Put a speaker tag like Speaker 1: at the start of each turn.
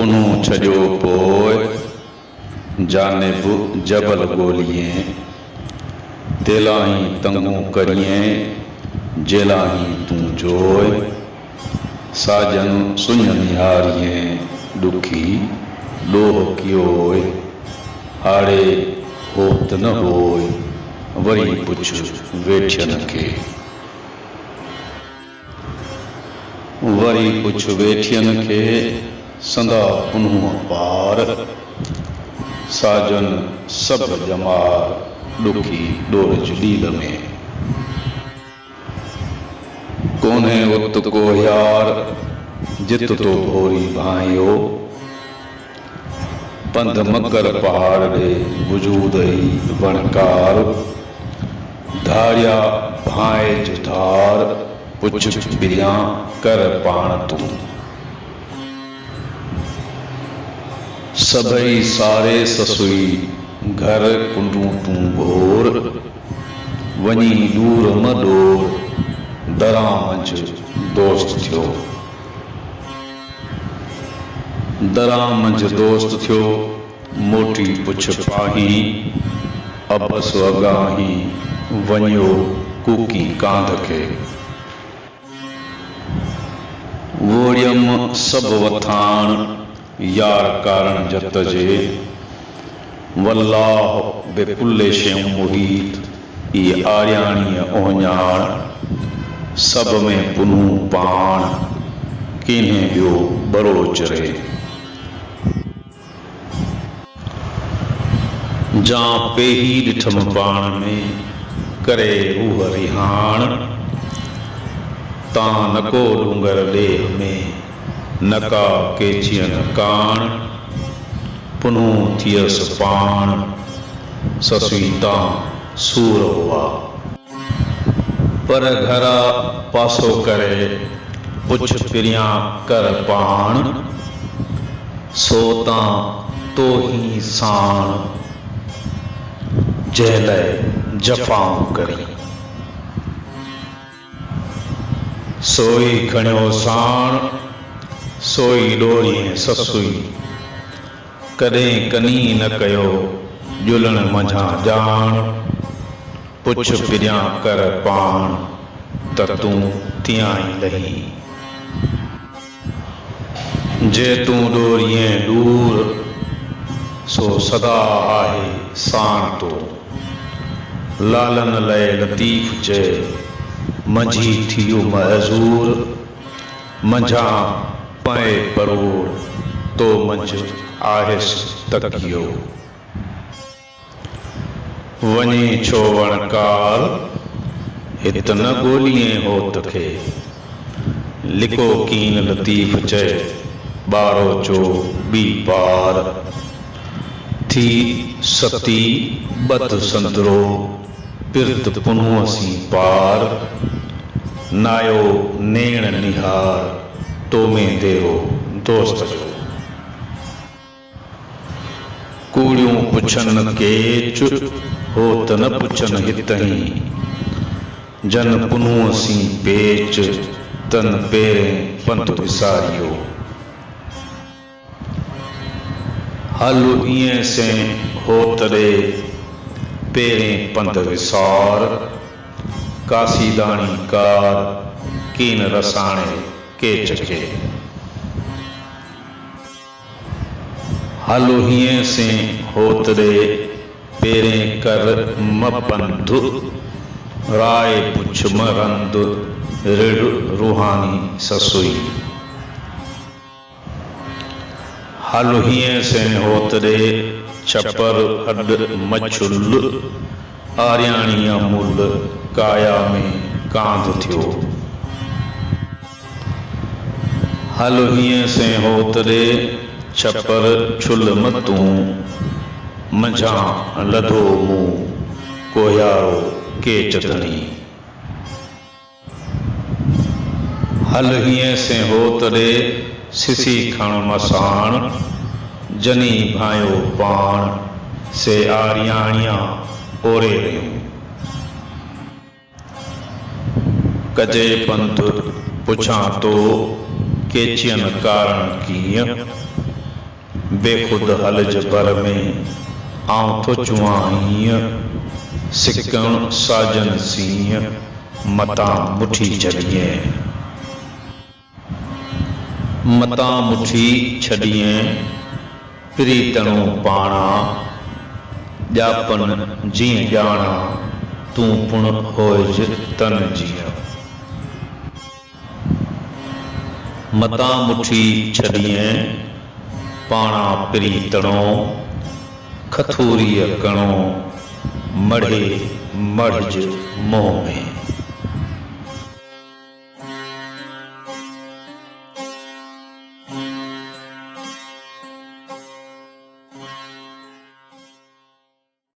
Speaker 1: पुनू छजो पोय जानिब जबल गोलिए तेलाही तंगू करिए जेलाही तू जोय साजन सुन निहारिए दुखी लोह कियोय हाड़े होत न होय वरी पुछ वेठियन के वरी पुछ वेठियन के संदा पुनः पार साजन सब जमार दुखी डोरज लील में कोने उत को यार जित तो भोरी भाइयो पंध मकर पहाड़ रे वजूद ही वणकार धारिया भाए जुधार पुछ बिरिया कर पाण तू सबई सारे ससुई घर कुंडू तू भोर वनी दूर मडोर दरा मंझ दोस्त थियो दरा मंझ दोस्त थियो मोटी पुछ पाही अबस अगाही वनियो कूकी कांध के वोड़ियम सब वथाण यार कारण जत जे वल्लाह बेकुल्ले शयूं मुहीत ये आर्याणीय ओहञाण सब में पुनू पाण किन्हें बियो बरोच रे जा पेही ॾिठम पाण में करे रूह रिहाण ता नको डूंगर लेह में नका केचियन काण पुनू थियस पाण ससुईता सूर हुआ पर घरा पासो करे पुछ पिरिया कर पाण सोता तो ही साण जैले जफाऊं करी सोई खणियो साण सोई डोरिए ससुई कदे कनी न कयो जुलण मझा जान पुछ पिरिया कर पाण त तूं तियाई लही जे तूं डोरिए दूर सो सदा आहे साण तो लालन लय लतीफ चए मंझी थियो महज़ूर मंझा पए परोड़ तो मंझ आहिस तकियो वने छो वणकार हित न गोलिए होत खे लिको कीन लतीफ चए बारो चो बी पार थी सती बद संदरो पिरत पुनू सी पार नायो नेण निहार तो में देरो दोस्त जो कूड़ियों पुछन केच होत न पुछन हितही जन पुनू सी पेच तन पेरे पंथ विसारियो हलु इएं से होत रे पेरे पंथ विसार कासीदाणी कार कीन रसाणे केच के हलो हिए से होत रे पेरे कर मपंधु राय पुछ मरंद ऋण रूहानी ससुई हलो हिए से होत रे छपर हड मछुल आर्याणी अमूल काया में कांध थियो हलो हिए से होत रे छपर छुल मतू मंझा लधो मुंह कोयारो केच धनी हल हिए से होत रे सिसी खण मसाण जनी भायो पाण से आर्याणिया ओरे रहियूं कजे पंथ पुछा तो केचियन कारण कीअं बेखुद हल जबर में आऊं तो चुआई सिकण साजन सीय मता मुठी छड़िए मता मुठी छड़िए प्रीतणों पाणा जापन जी जाना तू पुण होज तन जिया मता मुठी छड़िए पाणा प्रीतणों खथूरी कणों मढ़े मढ़ज मोह में।